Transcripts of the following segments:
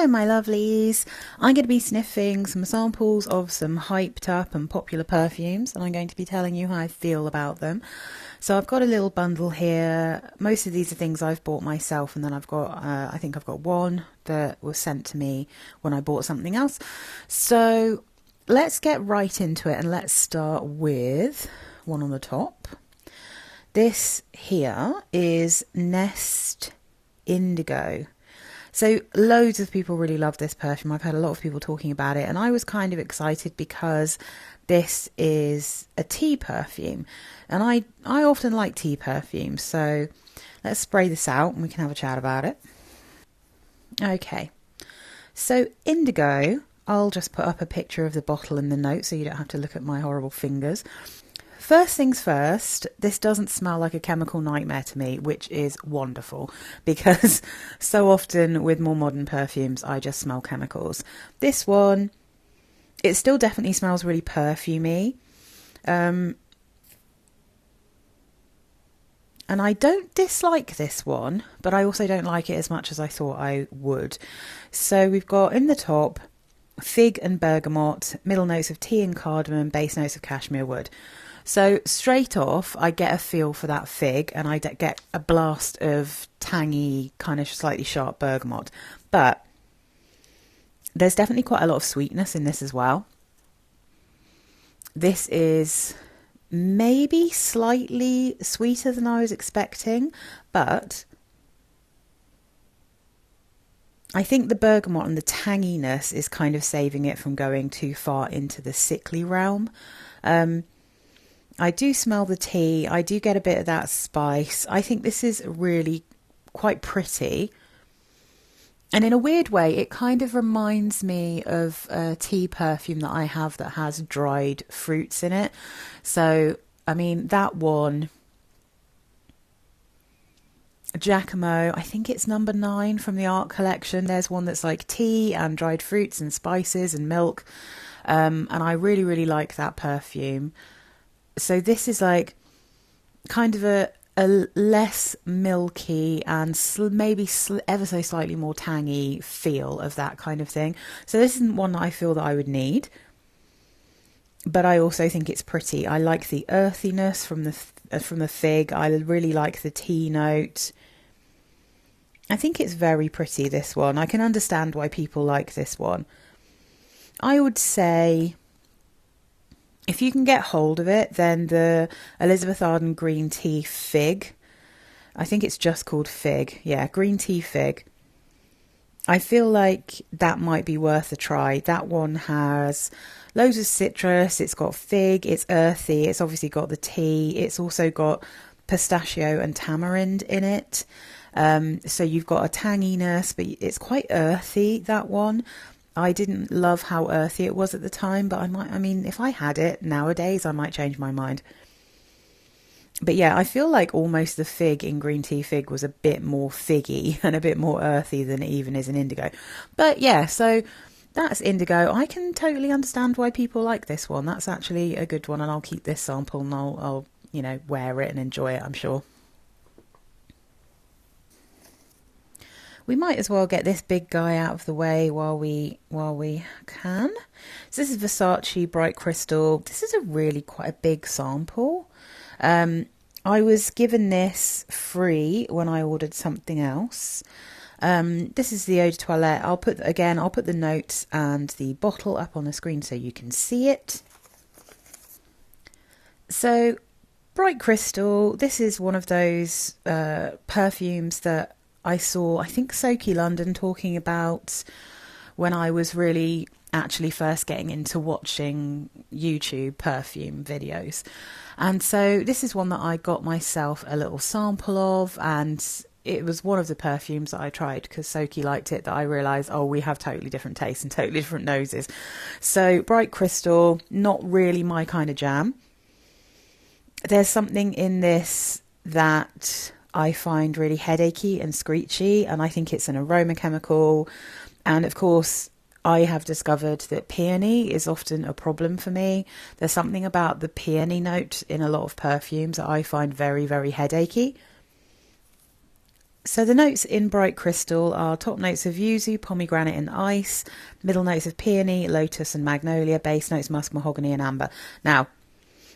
Hello my lovelies, I'm going to be sniffing some samples of some hyped up and popular perfumes and I'm going to be telling you how I feel about them. So I've got a little bundle here. Most of these are things I've bought myself, and then I've got, I think I've got one that was sent to me when I bought something else. So let's get right into it and let's start with one on the top. This here is Nest Indigo. So loads of people really love this perfume. I've had a lot of people talking about it and I was kind of excited because this is a tea perfume and I often like tea perfumes. So let's spray this out and we can have a chat about it. Okay, so Indigo, I'll just put up a picture of the bottle in the note so you don't have to look at my horrible fingers. First things first, this doesn't smell like a chemical nightmare to me, which is wonderful because so often with more modern perfumes, I just smell chemicals. This one, it still definitely smells really perfumey. And I don't dislike this one, but I also don't like it as much as I thought I would. So we've got in the top, fig and bergamot, middle notes of tea and cardamom, base notes of cashmere wood. So straight off, I get a feel for that fig and I get a blast of tangy, kind of slightly sharp bergamot. But there's definitely quite a lot of sweetness in this as well. This is maybe slightly sweeter than I was expecting, but I think the bergamot and the tanginess is kind of saving it from going too far into the sickly realm. I do smell the tea. I do get a bit of that spice. I think this is really quite pretty. And in a weird way, it kind of reminds me of a tea perfume that I have that has dried fruits in it. So, I mean, that one, Giacomo, I think it's number 9 from the art collection. There's one that's like tea and dried fruits and spices and milk. And I really, really like that perfume. So this is like kind of a less milky and maybe ever so slightly more tangy feel of that kind of thing. So this isn't one that I feel that I would need, but I also think it's pretty. I like the earthiness from the fig. I really like the tea note. I think it's very pretty, this one. I can understand why people like this one. I would say, if you can get hold of it, then the Elizabeth Arden Green Tea Fig, I think it's just called Fig. Yeah, Green Tea Fig. I feel like that might be worth a try. That one has loads of citrus, it's got fig, it's earthy, it's obviously got the tea, it's also got pistachio and tamarind in it. So you've got a tanginess, but it's quite earthy, that one. I didn't love how earthy it was at the time, but I mean, if I had it nowadays, I might change my mind. But yeah, I feel like almost the fig in Green Tea Fig was a bit more figgy and a bit more earthy than it even is in Indigo. But yeah, so that's Indigo. I can totally understand why people like this one. That's actually a good one, and I'll keep this sample and I'll you know, wear it and enjoy it, I'm sure. We might as well get this big guy out of the way while we can. So this is Versace Bright Crystal. This is a really quite a big sample. I was given this free when I ordered something else. This is the Eau de Toilette. I'll put the notes and the bottle up on the screen so you can see it. So Bright Crystal, this is one of those perfumes that I saw, I think, Soki London talking about when I was really actually first getting into watching YouTube perfume videos. And so this is one that I got myself a little sample of, and it was one of the perfumes that I tried because Soki liked it, that I realised, oh, we have totally different tastes and totally different noses. So Bright Crystal, not really my kind of jam. There's something in this that I find really headachy and screechy, and I think it's an aroma chemical. And of course, I have discovered that peony is often a problem for me. There's something about the peony note in a lot of perfumes that I find very, very headachy. So the notes in Bright Crystal are top notes of yuzu, pomegranate and ice, middle notes of peony, lotus and magnolia, base notes musk, mahogany and amber. Now,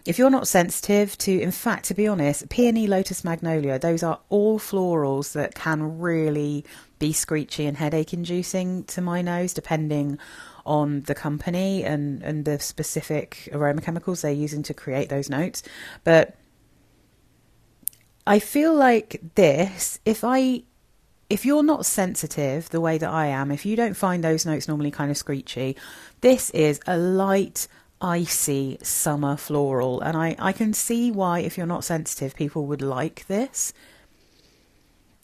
if you're not sensitive to, in fact, to be honest, peony, lotus, magnolia, those are all florals that can really be screechy and headache inducing to my nose, depending on the company and the specific aroma chemicals they're using to create those notes. But I feel like this, if you're not sensitive the way that I am, if you don't find those notes normally kind of screechy, this is a light, icy summer floral. And I can see why, if you're not sensitive, people would like this.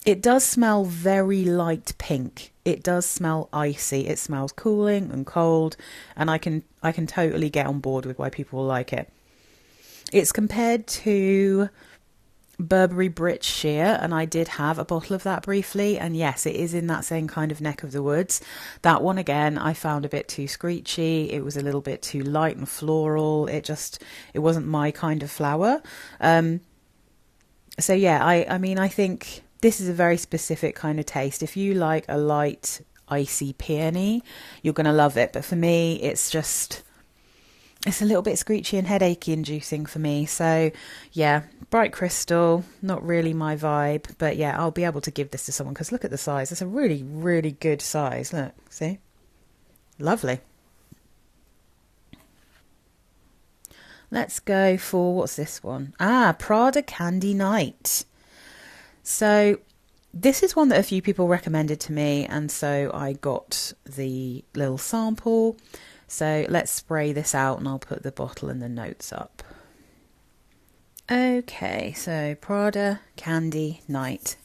It does smell very light pink. It does smell icy. It smells cooling and cold. And I can totally get on board with why people will like it. It's compared to Burberry Brit Sheer, and I did have a bottle of that briefly, and yes, it is in that same kind of neck of the woods. That one again I found a bit too screechy. It was a little bit too light and floral. It wasn't my kind of flower. So yeah, I mean, I think this is a very specific kind of taste. If you like a light icy peony, you're gonna love it, but for me it's a little bit screechy and headachy inducing for me. So yeah, Bright Crystal, not really my vibe, but yeah, I'll be able to give this to someone because look at the size. It's a really, really good size. Look, see? Lovely. Let's go for, what's this one? Prada Candy Night. So this is one that a few people recommended to me, and so I got the little sample. So let's spray this out and I'll put the bottle and the notes up. Okay, so Prada Candy Night.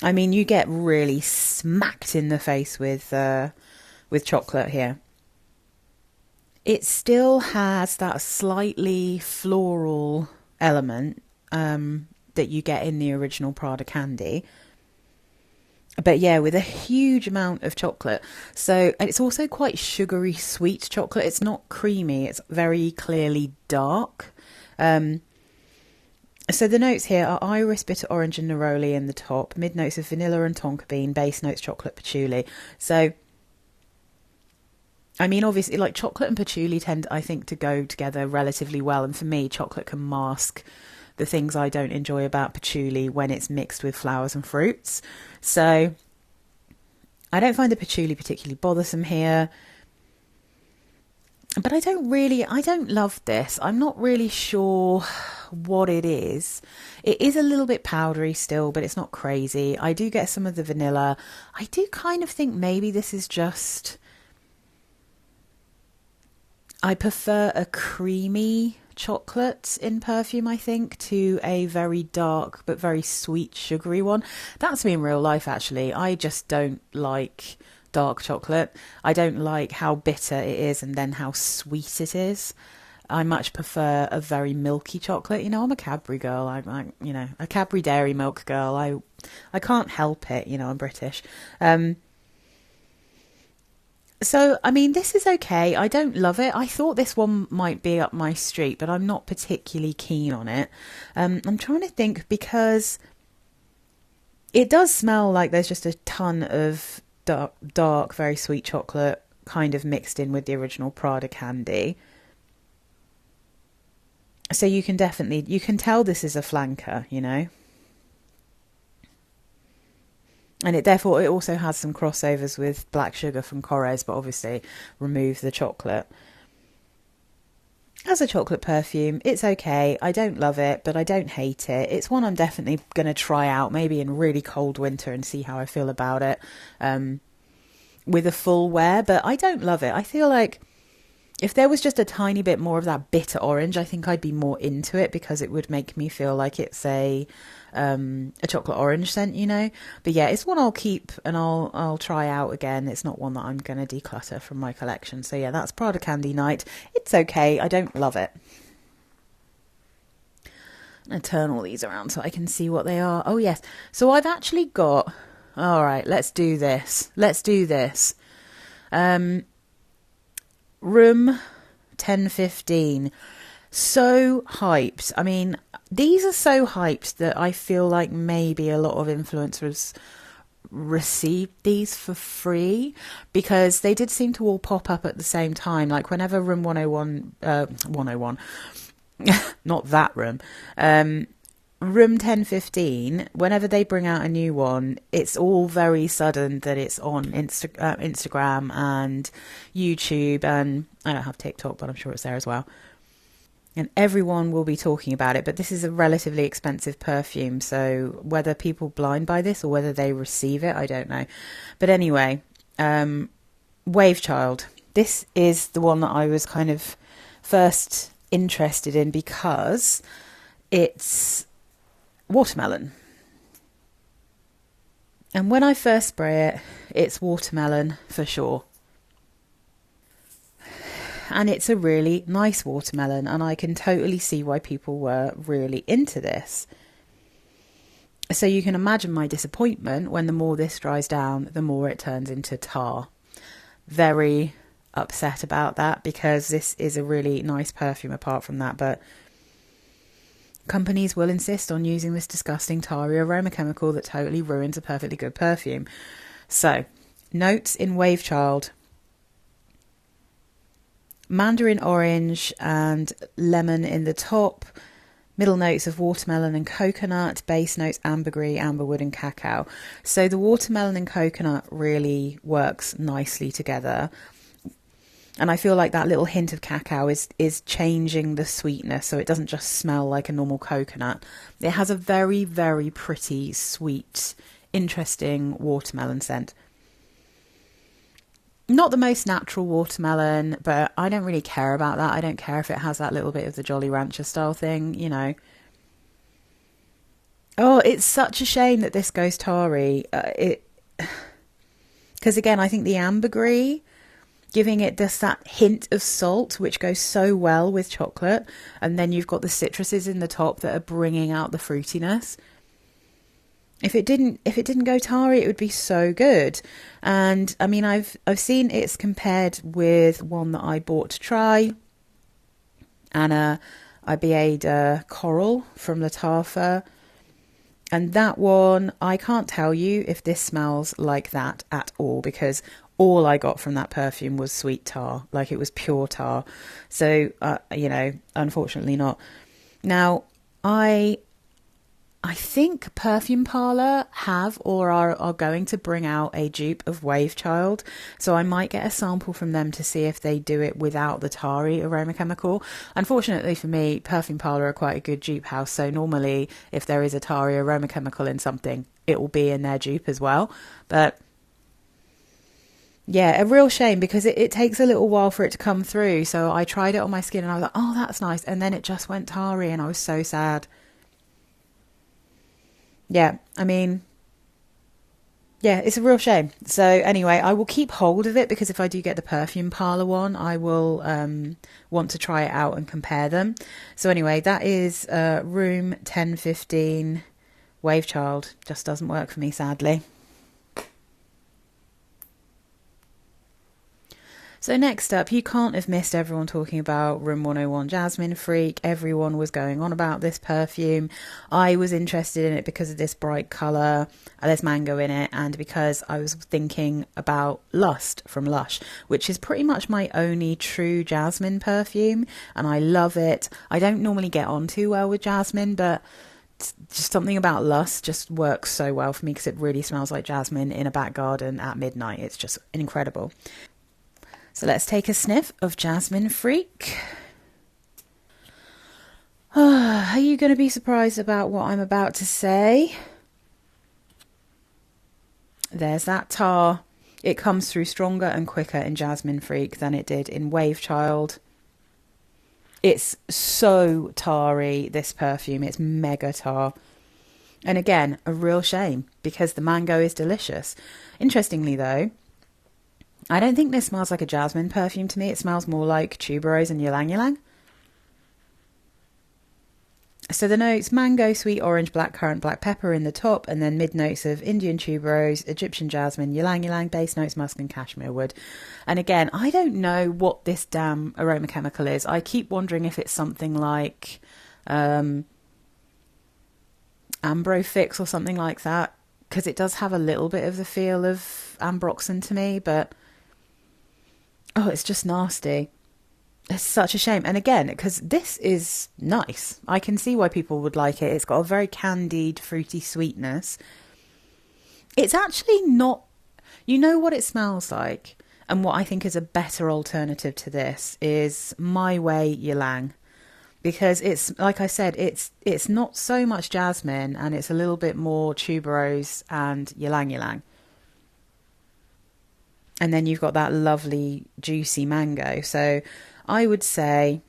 I mean, you get really smacked in the face with chocolate here. It still has that slightly floral element that you get in the original Prada candy. But yeah, with a huge amount of chocolate. So, and it's also quite sugary sweet chocolate. It's not creamy. It's very clearly dark. So the notes here are iris, bitter orange and neroli in the top. Mid notes of vanilla and tonka bean. Base notes chocolate patchouli. So, I mean, obviously, like chocolate and patchouli tend, I think, to go together relatively well. And for me, chocolate can mask the things I don't enjoy about patchouli when it's mixed with flowers and fruits. So I don't find the patchouli particularly bothersome here. But I don't love this. I'm not really sure what it is. It is a little bit powdery still, but it's not crazy. I do get some of the vanilla. I do kind of think maybe this is just... I prefer a creamy chocolate in perfume, I think, to a very dark but very sweet sugary one. That's me in real life, actually. I just don't like dark chocolate. I don't like how bitter it is and then how sweet it is. I much prefer a very milky chocolate. You know, I'm a Cadbury girl. I'm you know, a Cadbury Dairy Milk girl. I can't help it. You know, I'm British. So, I mean, this is okay. I don't love it. I thought this one might be up my street, but I'm not particularly keen on it. I'm trying to think, because it does smell like there's just a ton of dark, very sweet chocolate kind of mixed in with the original Prada candy. So you can tell this is a flanker, you know. And it also has some crossovers with Black Sugar from Corres, but obviously remove the chocolate. As a chocolate perfume, it's okay. I don't love it, but I don't hate it. It's one I'm definitely going to try out, maybe in really cold winter, and see how I feel about it with a full wear. But I don't love it. I feel like if there was just a tiny bit more of that bitter orange, I think I'd be more into it, because it would make me feel like it's a chocolate orange scent, you know. But yeah, it's one I'll keep and I'll try out again. It's not one that I'm going to declutter from my collection. So yeah, that's Prada Candy Night. It's okay. I don't love it. I'm going to turn all these around so I can see what they are. Oh yes. So I've actually got... All right, let's do this. Room 1015. So hyped. I mean, these are so hyped that I feel like maybe a lot of influencers received these for free, because they did seem to all pop up at the same time. Like whenever Room 101, 101, not that room, Room 1015, whenever they bring out a new one, it's all very sudden that it's on Instagram and YouTube, and I don't have TikTok, but I'm sure it's there as well. And everyone will be talking about it, but this is a relatively expensive perfume, so whether people blind buy this or whether they receive it, I don't know. But anyway, Wavechild. This is the one that I was kind of first interested in because it's watermelon. And when I first spray it, it's watermelon for sure. And it's a really nice watermelon, and I can totally see why people were really into this. So you can imagine my disappointment when the more this dries down, the more it turns into tar. Very upset about that, because this is a really nice perfume apart from that, but companies will insist on using this disgusting tarry aroma chemical that totally ruins a perfectly good perfume. So, notes in Wavechild: mandarin orange and lemon in the top, middle notes of watermelon and coconut, base notes ambergris, amberwood and cacao. So the watermelon and coconut really works nicely together, and I feel like that little hint of cacao is changing the sweetness, so it doesn't just smell like a normal coconut. It has a very, very pretty, sweet, interesting watermelon scent. Not the most natural watermelon, but I don't really care about that. I don't care if it has that little bit of the Jolly Rancher style thing, you know. Oh, it's such a shame that this goes tarry. Because again, I think the ambergris, giving it just that hint of salt, which goes so well with chocolate, and then you've got the citruses in the top that are bringing out the fruitiness. If it didn't go tarry, it would be so good. And I mean, I've seen it's compared with one that I bought to try, Anna Ibiada Coral from Lattafa. And that one, I can't tell you if this smells like that at all, because all I got from that perfume was sweet tar, like it was pure tar. So, you know, unfortunately not. Now, I think Perfume Parlour have or are going to bring out a dupe of Wavechild, so I might get a sample from them to see if they do it without the tarry aroma chemical. Unfortunately for me, Perfume Parlour are quite a good dupe house, so normally if there is a tarry aroma chemical in something, it will be in their dupe as well. But yeah, a real shame, because it takes a little while for it to come through. So I tried it on my skin and I was like, oh, that's nice, and then it just went tarry and I was so sad. Yeah, I mean, yeah, it's a real shame. So anyway, I will keep hold of it, because if I do get the Perfume Parlour one, I will want to try it out and compare them. So anyway, that is Room 1015 Wavechild. Just doesn't work for me, sadly. So next up, you can't have missed everyone talking about Room 101 Jasmine Freak. Everyone was going on about this perfume. I was interested in it because of this bright colour, there's mango in it, and because I was thinking about Lust from Lush, which is pretty much my only true jasmine perfume, and I love it. I don't normally get on too well with jasmine, but just something about Lust just works so well for me, because it really smells like jasmine in a back garden at midnight. It's just incredible. So let's take a sniff of Jasmine Freak. Are you going to be surprised about what I'm about to say? There's that tar. It comes through stronger and quicker in Jasmine Freak than it did in Wavechild. It's so tarry, this perfume. It's mega tar. And again, a real shame, because the mango is delicious. Interestingly though, I don't think this smells like a jasmine perfume to me. It smells more like tuberose and ylang ylang. So the notes: mango, sweet orange, blackcurrant, black pepper in the top, and then mid notes of Indian tuberose, Egyptian jasmine, ylang ylang, base notes musk and cashmere wood. And again, I don't know what this damn aroma chemical is. I keep wondering if it's something like Ambrofix or something like that, because it does have a little bit of the feel of ambroxan to me, but oh, it's just nasty. It's such a shame. And again, because this is nice, I can see why people would like it. It's got a very candied, fruity sweetness. It's actually not, you know what it smells like? And what I think is a better alternative to this is My Way Ylang. Because it's, like I said, it's not so much jasmine, and it's a little bit more tuberose and ylang ylang. And then you've got that lovely juicy mango. So I would say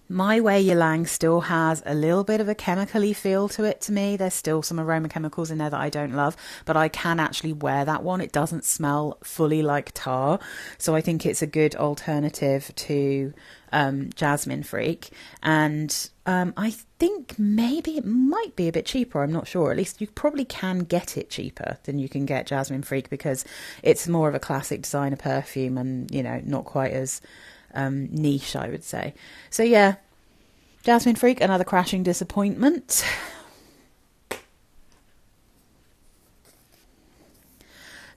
My Way Ylang still has a little bit of a chemically feel to it to me. There's still some aroma chemicals in there that I don't love, but I can actually wear that one. It doesn't smell fully like tar. So I think it's a good alternative to Jasmine Freak. And I think maybe it might be a bit cheaper. I'm not sure. At least you probably can get it cheaper than you can get Jasmine Freak, because it's more of a classic designer perfume and, you know, not quite as niche, I would say. So yeah, Jasmine Freak, another crashing disappointment.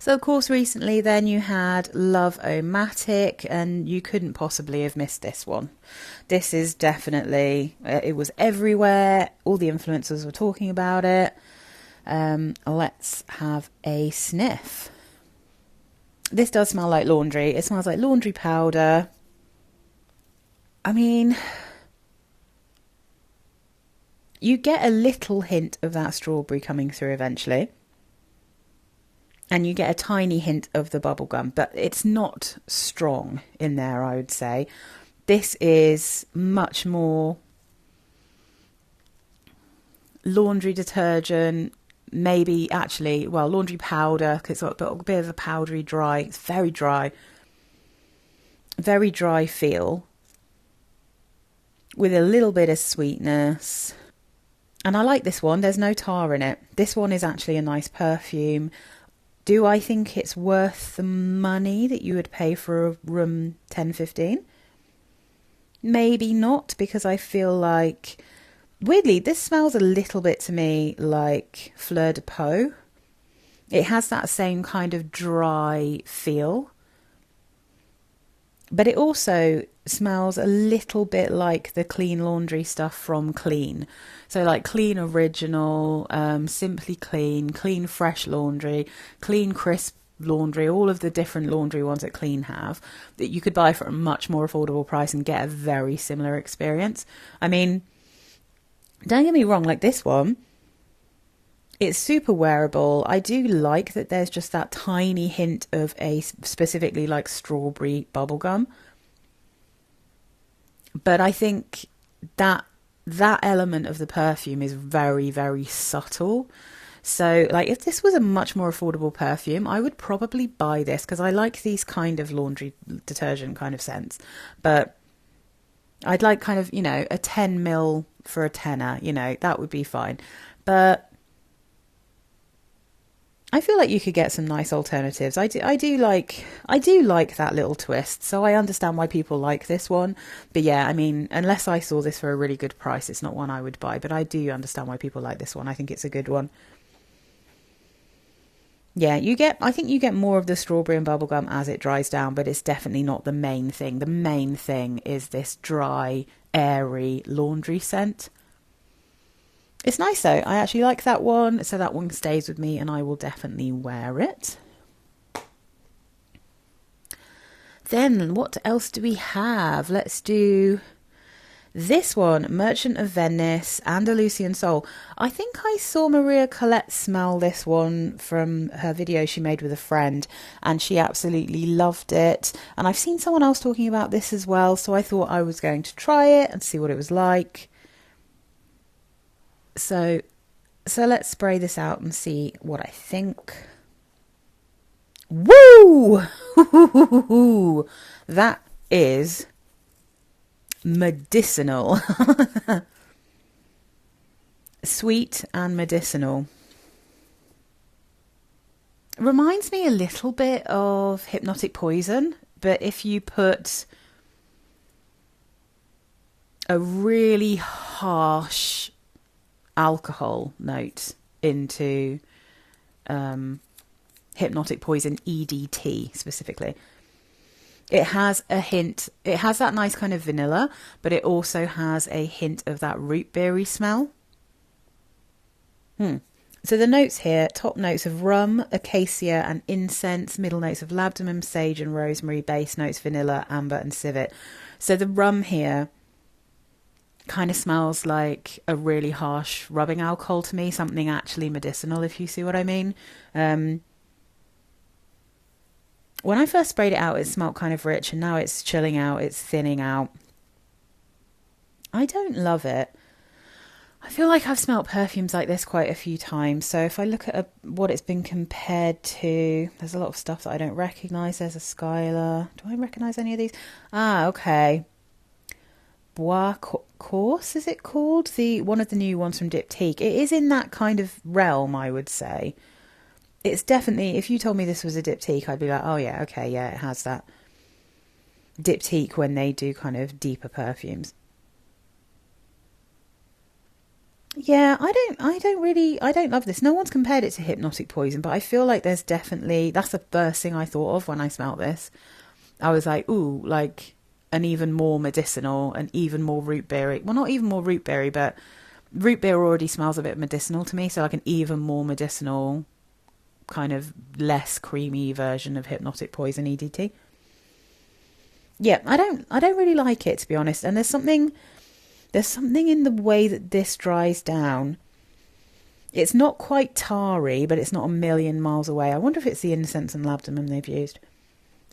So of course recently then you had Love-O-Matic, and you couldn't possibly have missed this one. This is definitely, it was everywhere, all the influencers were talking about it. Let's have a sniff. This does smell like laundry. It smells like laundry powder. I mean, you get a little hint of that strawberry coming through eventually. And you get a tiny hint of the bubblegum, but it's not strong in there, I would say. This is much more laundry detergent, maybe actually, well, laundry powder, because it's got a bit of a powdery dry, it's very dry feel, with a little bit of sweetness. And I like this one. There's no tar in it. This one is actually a nice perfume. Do I think it's worth the money that you would pay for a room 10-15? Maybe not, because I feel like, weirdly, this smells a little bit to me like Fleur de Peau. It has that same kind of dry feel. But it also smells a little bit like the Clean Laundry stuff from Clean. So like Clean Original, Simply Clean, Clean Fresh Laundry, Clean Crisp Laundry, all of the different laundry ones that Clean have, that you could buy for a much more affordable price and get a very similar experience. I mean, don't get me wrong, like this one, it's super wearable. I do like that there's just that tiny hint of a specifically like strawberry bubblegum. But I think that element of the perfume is very, very subtle. So like if this was a much more affordable perfume, I would probably buy this, because I like these kind of laundry detergent kind of scents. But I'd like kind of, you know, a 10ml for a tenner, you know, that would be fine. But I feel like you could get some nice alternatives. I do like that little twist. So I understand why people like this one. But yeah, I mean, unless I saw this for a really good price, it's not one I would buy. But I do understand why people like this one. I think it's a good one. Yeah, I think you get more of the strawberry and bubblegum as it dries down, but it's definitely not the main thing. The main thing is this dry, airy laundry scent. It's nice though. I actually like that one. So that one stays with me and I will definitely wear it. Then what else do we have? Let's do this one, Merchant of Venice, Andalusian Soul. I think I saw Maria Colette smell this one from her video she made with a friend, and she absolutely loved it. And I've seen someone else talking about this as well, so I thought I was going to try it and see what it was like. So let's spray this out and see what I think. Woo! That is medicinal. Sweet and medicinal. Reminds me a little bit of Hypnotic Poison, but if you put a really harsh alcohol note into Hypnotic Poison EDT specifically, it has a hint, it has that nice kind of vanilla, but it also has a hint of that root beery smell. So the notes here, top notes of rum, acacia and incense, middle notes of labdanum, sage and rosemary, base notes vanilla, amber and civet. So the rum here kind of smells like a really harsh rubbing alcohol to me, something actually medicinal, if you see what I mean. When I first sprayed it out, it smelled kind of rich, and now it's chilling out, it's thinning out. I don't love it. I feel like I've smelt perfumes like this quite a few times. So if I look at what it's been compared to, there's a lot of stuff that I don't recognise. There's a Skylar. Do I recognise any of these? Ah, okay. Bois Course, is it called? One of the new ones from Diptyque. It is in that kind of realm, I would say. It's definitely, if you told me this was a Diptyque, I'd be like, oh yeah, okay, yeah, it has that. Diptyque when they do kind of deeper perfumes. Yeah, I don't love this. No one's compared it to Hypnotic Poison, but I feel like there's definitely, that's the first thing I thought of when I smelt this. I was like, ooh, like an even more medicinal and even more root berry. Well, not even more root berry, but root beer already smells a bit medicinal to me. So like an even more medicinal, kind of less creamy version of Hypnotic Poison EDT. Yeah, I don't really like it, to be honest. And there's something in the way that this dries down. It's not quite tarry, but it's not a million miles away. I wonder if it's the incense and labdanum they've used.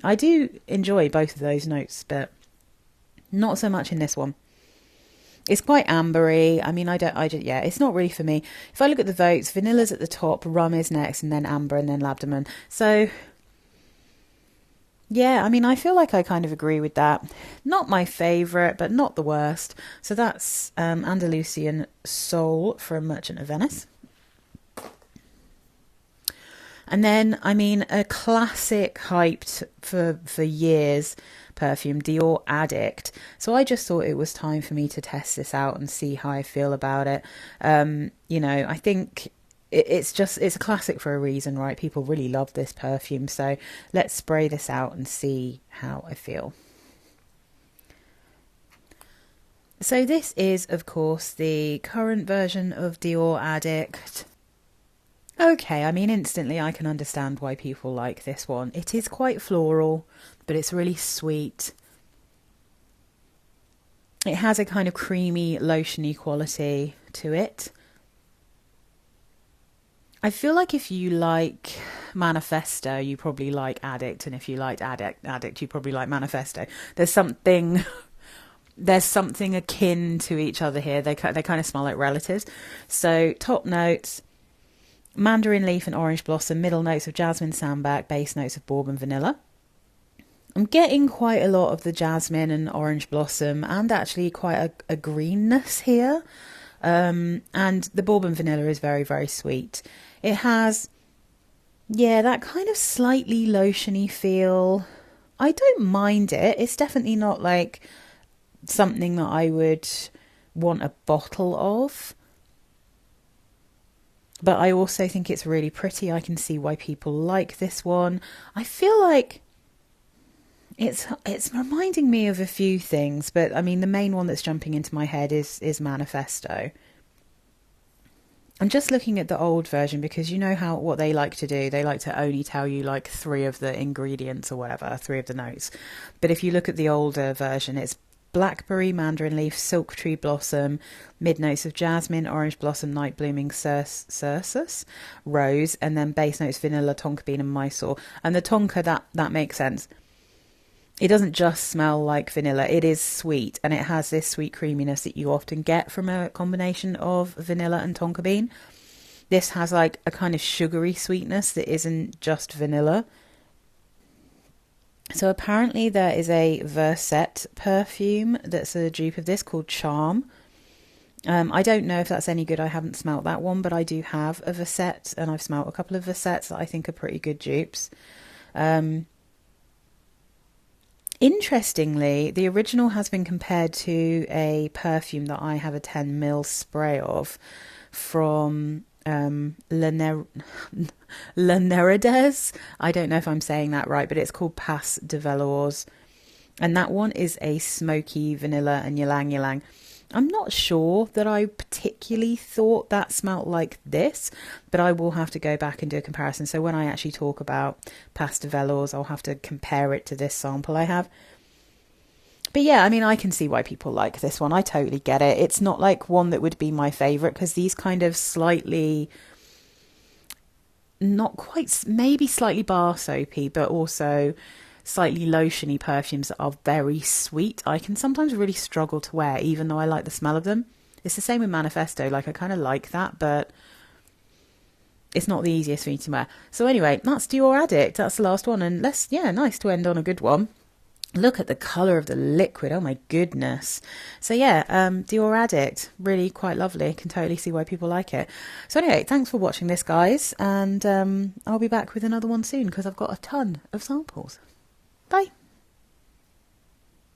I do enjoy both of those notes, but not so much in this one. It's quite ambery. I mean, yeah, it's not really for me. If I look at the votes, vanilla's at the top, rum is next, and then amber, and then labdanum. So yeah, I mean, I feel like I kind of agree with that. Not my favourite, but not the worst. So that's Andalusian Soul from Merchant of Venice. And then, I mean, a classic hyped for years perfume, Dior Addict. So I just thought it was time for me to test this out and see how I feel about it. You know, I think it's a classic for a reason, right? People really love this perfume. So let's spray this out and see how I feel. So this is, of course, the current version of Dior Addict. Okay, I mean, instantly I can understand why people like this one. It is quite floral, but it's really sweet. It has a kind of creamy, lotiony quality to it. I feel like if you like Manifesto, you probably like Addict, and if you liked Addict, you probably like Manifesto. There's something akin to each other here. They kind of smell like relatives. So top notes, mandarin leaf and orange blossom, middle notes of jasmine sambac, base notes of bourbon vanilla. I'm getting quite a lot of the jasmine and orange blossom, and actually quite a greenness here. And the bourbon vanilla is very, very sweet. It has, yeah, that kind of slightly lotiony feel. I don't mind it. It's definitely not like something that I would want a bottle of. But I also think it's really pretty. I can see why people like this one. I feel like it's reminding me of a few things, but I mean the main one that's jumping into my head is Manifesto. I'm just looking at the old version because you know what they like to do. They like to only tell you like 3 of the ingredients or whatever, 3 of the notes. But if you look at the older version, it's blackberry, mandarin leaf, silk tree blossom, mid notes of jasmine, orange blossom, night blooming cercis, rose, and then base notes vanilla, tonka bean and Mysore. And the tonka, that makes sense. It doesn't just smell like vanilla. It is sweet, and it has this sweet creaminess that you often get from a combination of vanilla and tonka bean. This has like a kind of sugary sweetness that isn't just vanilla. So apparently there is a Versace perfume that's a dupe of this called Charm. I don't know if that's any good. I haven't smelt that one, but I do have a Versette, and I've smelt a couple of Versettes that I think are pretty good dupes. Interestingly, the original has been compared to a perfume that I have a 10 ml spray of from Lanerides. I don't know if I'm saying that right, but it's called Pas de Velours. And that one is a smoky vanilla and ylang ylang. I'm not sure that I particularly thought that smelt like this, but I will have to go back and do a comparison. So when I actually talk about Pas de Velours, I'll have to compare it to this sample I have. But yeah, I mean, I can see why people like this one. I totally get it. It's not like one that would be my favourite, because these kind of slightly, not quite, maybe slightly bar soapy, but also slightly lotiony perfumes that are very sweet, I can sometimes really struggle to wear, even though I like the smell of them. It's the same with Manifesto. Like, I kind of like that, but it's not the easiest for me to wear. So anyway, that's Dior Addict. That's the last one. And nice to end on a good one. Look at the colour of the liquid. Oh my goodness. So yeah, Dior Addict. Really quite lovely. Can totally see why people like it. So anyway, thanks for watching this, guys. And I'll be back with another one soon, because I've got a ton of samples. Bye.